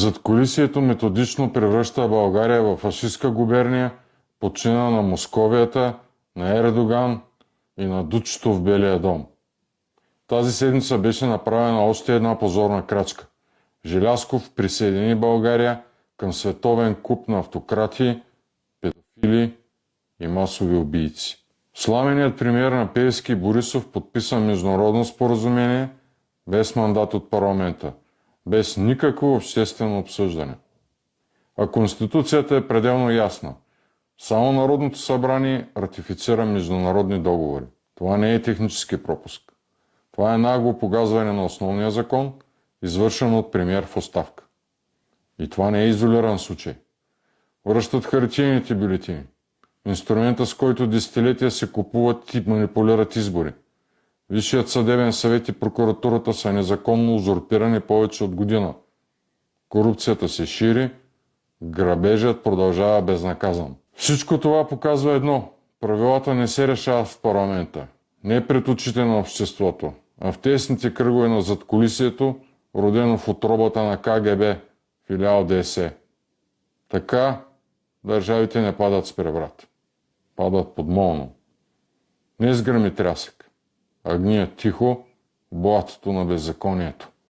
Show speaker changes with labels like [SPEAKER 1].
[SPEAKER 1] Задкулисието методично превръща България в фашистка губерния, подчинена на Московията, на Ердоган и на Дучето в Белия дом. Тази седмица беше направена още една позорна крачка. Желязков присъедини България към световен куп на автократи, педофили и масови убийци. Сламеният премиер на Пеевски Борисов подписа международно споразумение без мандат от парламента, без никакво обществено обсъждане. А Конституцията е пределно ясна. Само Народното събрание ратифицира международни договори. Това не е технически пропуск. Това е нагло погазване на основния закон, извършено от премиер в оставка. И това не е изолиран случай. Връщат хартиените бюлетини. Инструмента, с който десетилетия се купуват и манипулират избори. Висшият съдебен съвет и прокуратурата са незаконно узурпирани повече от година. Корупцията се шири, грабежът продължава безнаказан. Всичко това показва едно. Правилата не се решават в парламента. Не пред очите на обществото, а в тесните кръгове на задкулисието, родено в утробата на КГБ, филиал ДС. Така държавите не падат с преврат. Падат подмолно. Не с гръм и трясък, а гният тихо в блатото на беззаконието.